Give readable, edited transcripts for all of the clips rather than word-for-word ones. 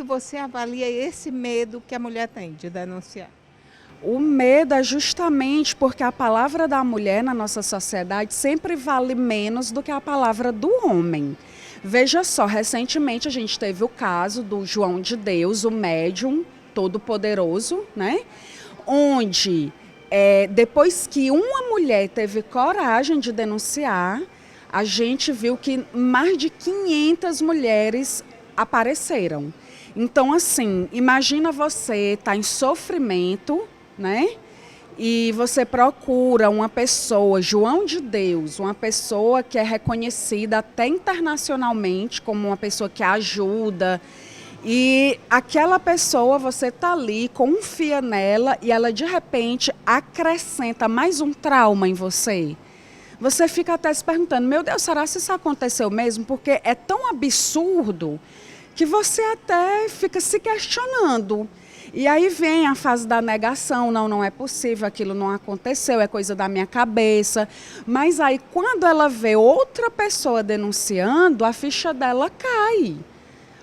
você avalia esse medo que a mulher tem de denunciar? O medo é justamente porque a palavra da mulher na nossa sociedade sempre vale menos do que a palavra do homem. Veja só, recentemente a gente teve o caso do João de Deus, o médium todo-poderoso, né? Onde, depois que uma mulher teve coragem de denunciar, a gente viu que mais de 500 mulheres apareceram. Então, assim, imagina você estar em sofrimento, né? E você procura uma pessoa, João de Deus, uma pessoa que é reconhecida até internacionalmente como uma pessoa que ajuda. E aquela pessoa, você está ali, confia nela e ela de repente acrescenta mais um trauma em você. Você fica até se perguntando, meu Deus, será que isso aconteceu mesmo? Porque é tão absurdo que você até fica se questionando. E aí vem a fase da negação, não é possível, aquilo não aconteceu, é coisa da minha cabeça. Mas aí quando ela vê outra pessoa denunciando, a ficha dela cai.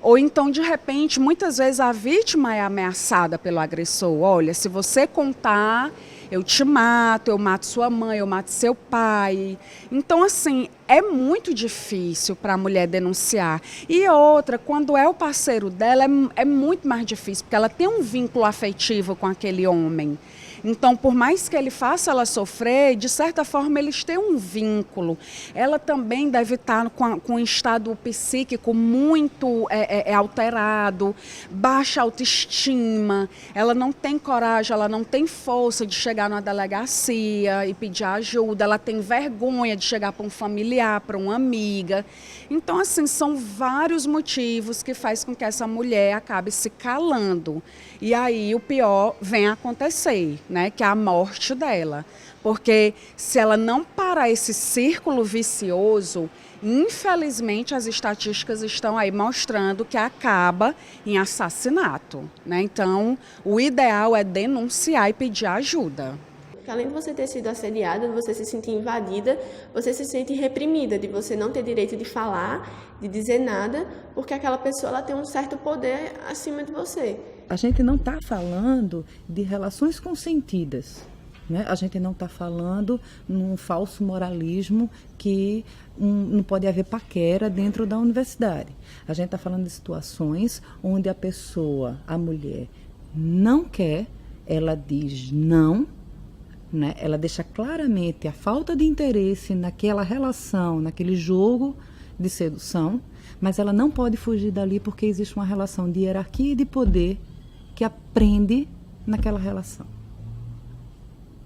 Ou então, de repente, muitas vezes a vítima é ameaçada pelo agressor. Olha, se você contar, eu te mato, eu mato sua mãe, eu mato seu pai. Então, assim, é muito difícil para a mulher denunciar. E outra, quando é o parceiro dela, é muito mais difícil, porque ela tem um vínculo afetivo com aquele homem. Então, por mais que ele faça ela sofrer, de certa forma eles têm um vínculo. Ela também deve estar com um estado psíquico muito alterado, baixa autoestima, ela não tem coragem, ela não tem força de chegar na delegacia e pedir ajuda, ela tem vergonha de chegar para um familiar, para uma amiga. Então, assim, são vários motivos que faz com que essa mulher acabe se calando. E aí o pior vem a acontecer, né, que é a morte dela. Porque se ela não parar esse círculo vicioso, infelizmente as estatísticas estão aí mostrando que acaba em assassinato, né? Então, o ideal é denunciar e pedir ajuda. Porque além de você ter sido assediada, de você se sentir invadida, você se sente reprimida, de você não ter direito de falar, de dizer nada, porque aquela pessoa ela tem um certo poder acima de você. A gente não está falando de relações consentidas, né? A gente não está falando num falso moralismo que não pode haver paquera dentro da universidade. A gente está falando de situações onde a pessoa, a mulher, não quer, ela diz não, né? Ela deixa claramente a falta de interesse naquela relação, naquele jogo de sedução, mas ela não pode fugir dali porque existe uma relação de hierarquia e de poder que aprende naquela relação.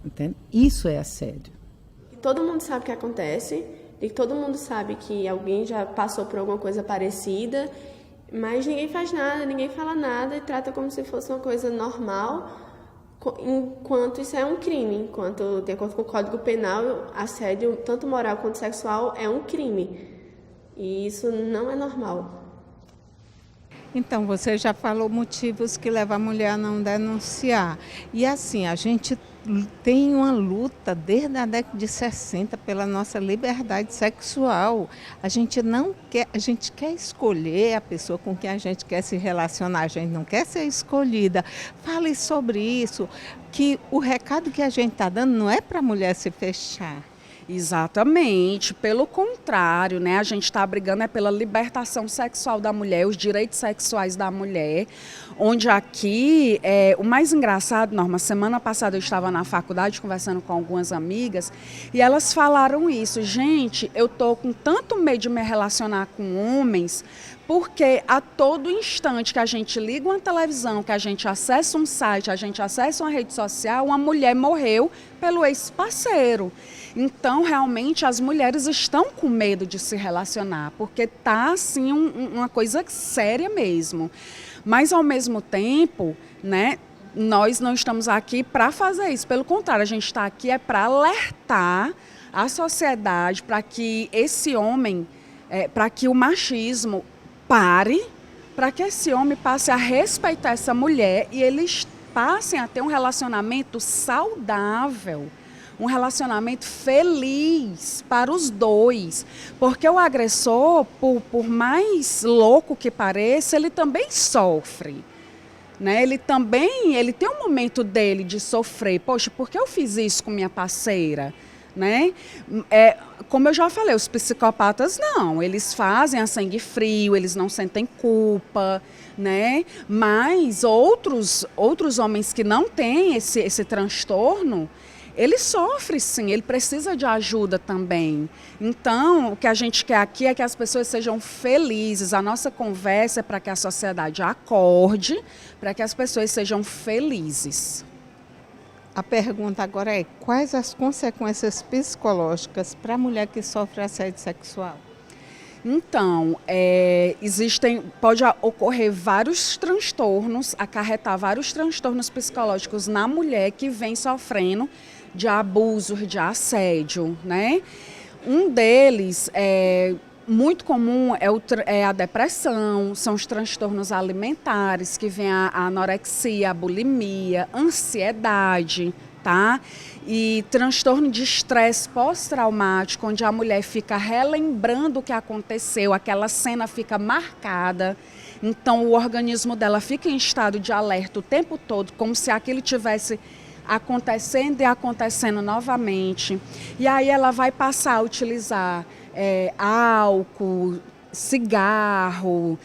Entende? Isso é assédio. Todo mundo sabe o que acontece, e todo mundo sabe que alguém já passou por alguma coisa parecida, mas ninguém faz nada, ninguém fala nada e trata como se fosse uma coisa normal, enquanto isso é um crime. Enquanto, de acordo com o Código Penal, assédio, tanto moral quanto sexual, é um crime. E isso não é normal. Então, você já falou motivos que levam a mulher a não denunciar. E assim, a gente tem uma luta desde a década de 60 pela nossa liberdade sexual. A gente quer escolher a pessoa com quem a gente quer se relacionar, a gente não quer ser escolhida. Fale sobre isso, que o recado que a gente está dando não é para a mulher se fechar. Exatamente, pelo contrário, né? A gente está brigando pela libertação sexual da mulher, os direitos sexuais da mulher, onde aqui, o mais engraçado, Norma, semana passada eu estava na faculdade conversando com algumas amigas e elas falaram isso, gente, eu tô com tanto medo de me relacionar com homens, porque a todo instante que a gente liga uma televisão, que a gente acessa um site, a gente acessa uma rede social, uma mulher morreu pelo ex-parceiro. Então, realmente, as mulheres estão com medo de se relacionar, porque está, assim, uma coisa séria mesmo. Mas, ao mesmo tempo, né, nós não estamos aqui para fazer isso. Pelo contrário, a gente está aqui para alertar a sociedade para que esse homem, para que o machismo pare, para que esse homem passe a respeitar essa mulher e eles passem a ter um relacionamento saudável. um relacionamento feliz para os dois. Porque o agressor, por mais louco que pareça, ele também sofre. Né? Ele tem um momento dele de sofrer. Poxa, por que eu fiz isso com minha parceira? Né? Como eu já falei, os psicopatas não, eles fazem a sangue frio, eles não sentem culpa, né? Mas outros homens que não têm esse transtorno, ele sofre sim, ele precisa de ajuda também. Então, o que a gente quer aqui é que as pessoas sejam felizes. A nossa conversa é para que a sociedade acorde, para que as pessoas sejam felizes. A pergunta agora é: quais as consequências psicológicas para a mulher que sofre assédio sexual? Então, pode ocorrer vários transtornos, acarretar vários transtornos psicológicos na mulher que vem sofrendo de abuso, de assédio, né? Um deles muito comum é a depressão, são os transtornos alimentares, que vem a anorexia, a bulimia, ansiedade, tá? E transtorno de estresse pós-traumático, onde a mulher fica relembrando o que aconteceu, aquela cena fica marcada, então o organismo dela fica em estado de alerta o tempo todo, como se aquilo tivesse acontecendo e acontecendo novamente. E aí ela vai passar a utilizar álcool, cigarro,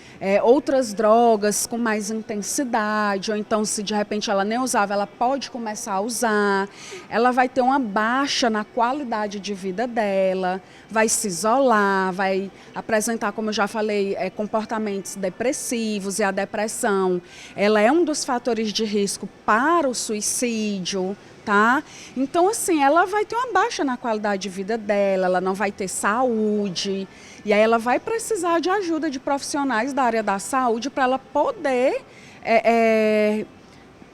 outras drogas com mais intensidade, ou então se de repente ela nem usava, ela pode começar a usar, ela vai ter uma baixa na qualidade de vida dela, vai se isolar, vai apresentar, como eu já falei, comportamentos depressivos, e a depressão, ela é um dos fatores de risco para o suicídio, tá? Então, assim, ela vai ter uma baixa na qualidade de vida dela, ela não vai ter saúde, e aí ela vai precisar de ajuda de profissionais da área da saúde para ela poder,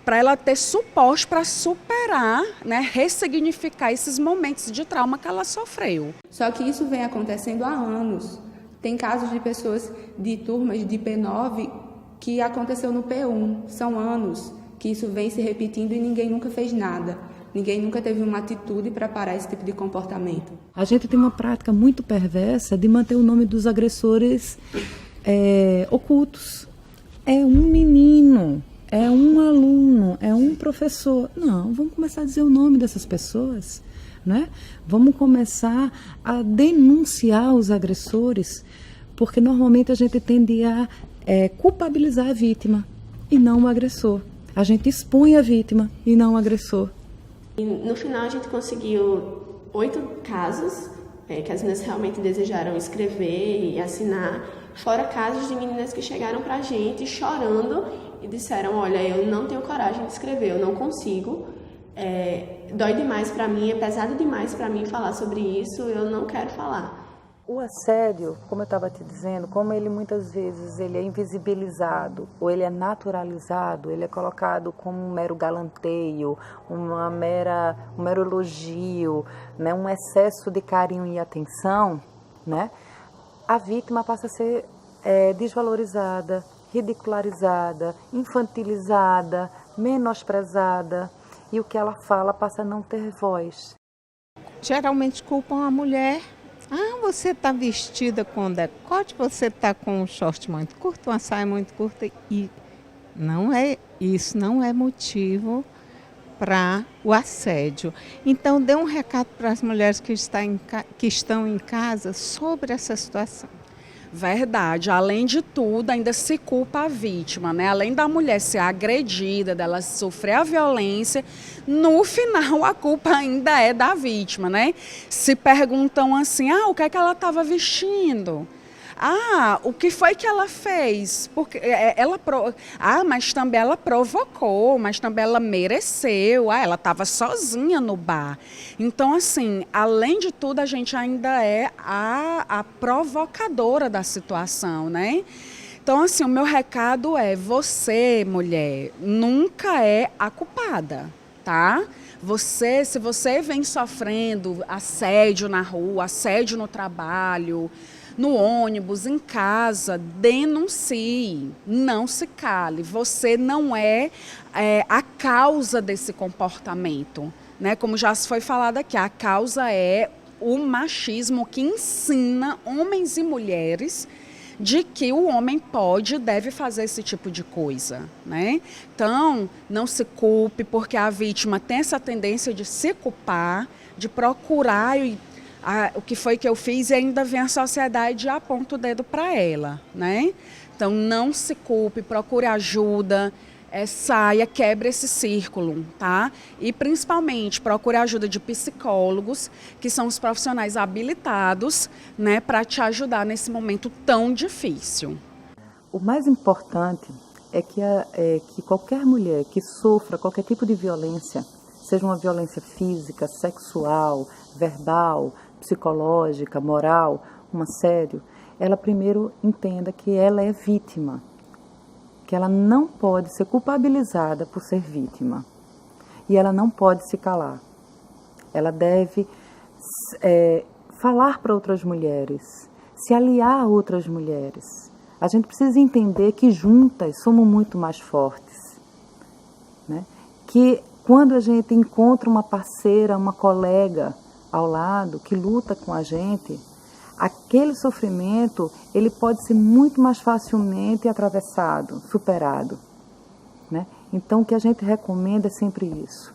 para ela ter suporte para superar, né, ressignificar esses momentos de trauma que ela sofreu. Só que isso vem acontecendo há anos. Tem casos de pessoas de turmas de P9 que aconteceu no P1, são anos que isso vem se repetindo e ninguém nunca fez nada. Ninguém nunca teve uma atitude para parar esse tipo de comportamento. A gente tem uma prática muito perversa de manter o nome dos agressores ocultos. É um menino, é um aluno, é um professor. Não, vamos começar a dizer o nome dessas pessoas, né? Vamos começar a denunciar os agressores, porque normalmente a gente tende a culpabilizar a vítima e não o agressor. A gente expõe a vítima e não o agressor. E no final a gente conseguiu 8 casos que as meninas realmente desejaram escrever e assinar, fora casos de meninas que chegaram pra gente chorando e disseram: olha, eu não tenho coragem de escrever, eu não consigo, dói demais pra mim, é pesado demais pra mim falar sobre isso, eu não quero falar. O assédio, como eu estava te dizendo, como ele muitas vezes ele é invisibilizado ou ele é naturalizado, ele é colocado como um mero galanteio, um mero elogio, né, um excesso de carinho e atenção, né, a vítima passa a ser desvalorizada, ridicularizada, infantilizada, menosprezada, e o que ela fala passa a não ter voz. Geralmente culpam a mulher. Você está vestida com decote, você está com um short muito curto, uma saia muito curta. E isso não é motivo para o assédio. Então, dê um recado para as mulheres que estão em casa sobre essa situação. Verdade. Além de tudo, ainda se culpa a vítima, né? Além da mulher ser agredida, dela sofrer a violência, no final a culpa ainda é da vítima, né? Se perguntam assim: o que é que ela estava vestindo? O que foi que ela fez? Porque mas também ela provocou, mas também ela mereceu. Ela estava sozinha no bar. Então, assim, além de tudo, a gente ainda é a provocadora da situação, né? Então, assim, o meu recado é: você, mulher, nunca é a culpada, tá? Se você vem sofrendo assédio na rua, assédio no trabalho, no ônibus, em casa, denuncie, não se cale. Você não é a causa desse comportamento, né? Como já se foi falado aqui, a causa é o machismo que ensina homens e mulheres de que o homem pode e deve fazer esse tipo de coisa, né? Então, não se culpe, porque a vítima tem essa tendência de se culpar, de procurar o que foi que eu fiz, e ainda vem a sociedade e aponta o dedo para ela, né? Então, não se culpe, procure ajuda, saia, quebre esse círculo, tá? E principalmente procure a ajuda de psicólogos, que são os profissionais habilitados, né, para te ajudar nesse momento tão difícil. O mais importante é que qualquer mulher que sofra qualquer tipo de violência, seja uma violência física, sexual, verbal, psicológica, moral, um assédio, ela primeiro entenda que ela é vítima, que ela não pode ser culpabilizada por ser vítima. E ela não pode se calar. Ela deve falar para outras mulheres, se aliar a outras mulheres. A gente precisa entender que juntas somos muito mais fortes, né? Que quando a gente encontra uma parceira, uma colega ao lado, que luta com a gente, aquele sofrimento, ele pode ser muito mais facilmente atravessado, superado, né? Então, o que a gente recomenda é sempre isso.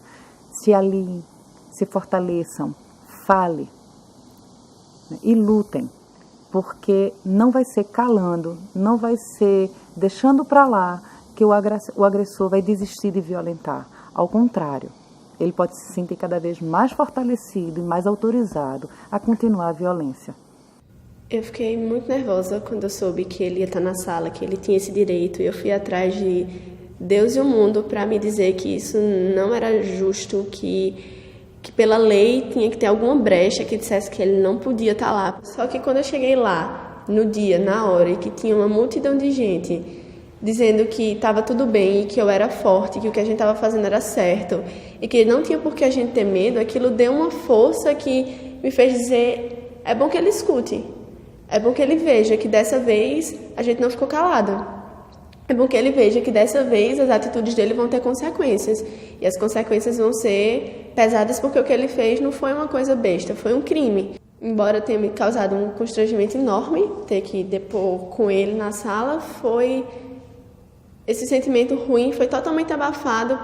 Se aliem, se fortaleçam, fale, né? E lutem, porque não vai ser calando, não vai ser deixando para lá que o agressor vai desistir de violentar. Ao contrário, ele pode se sentir cada vez mais fortalecido e mais autorizado a continuar a violência. Eu fiquei muito nervosa quando eu soube que ele ia estar na sala, que ele tinha esse direito, e eu fui atrás de Deus e o mundo para me dizer que isso não era justo, que pela lei tinha que ter alguma brecha que dissesse que ele não podia estar lá. Só que quando eu cheguei lá, no dia, na hora, e que tinha uma multidão de gente dizendo que estava tudo bem, e que eu era forte, que o que a gente estava fazendo era certo, e que não tinha por que a gente ter medo, aquilo deu uma força que me fez dizer, é bom que ele escute. É bom que ele veja que dessa vez a gente não ficou calado. É bom que ele veja que dessa vez as atitudes dele vão ter consequências. E as consequências vão ser pesadas porque o que ele fez não foi uma coisa besta, foi um crime. Embora tenha me causado um constrangimento enorme ter que depor com ele na sala, esse sentimento ruim foi totalmente abafado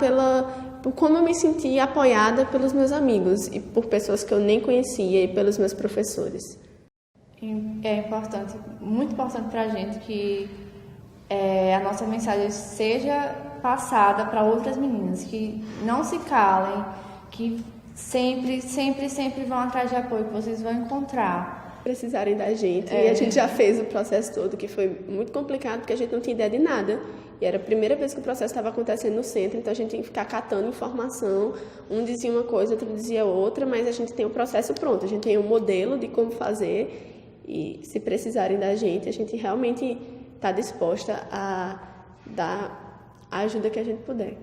por como eu me senti apoiada pelos meus amigos e por pessoas que eu nem conhecia e pelos meus professores. É importante, muito importante para a gente que a nossa mensagem seja passada para outras meninas, que não se calem, que sempre vão atrás de apoio, que vocês vão encontrar. Precisarem da gente, e a gente já fez o processo todo, que foi muito complicado, porque a gente não tinha ideia de nada, e era a primeira vez que o processo estava acontecendo no centro, então a gente tinha que ficar catando informação, um dizia uma coisa, outro dizia outra, mas a gente tem o processo pronto, a gente tem um modelo de como fazer. E se precisarem da gente, a gente realmente está disposta a dar a ajuda que a gente puder.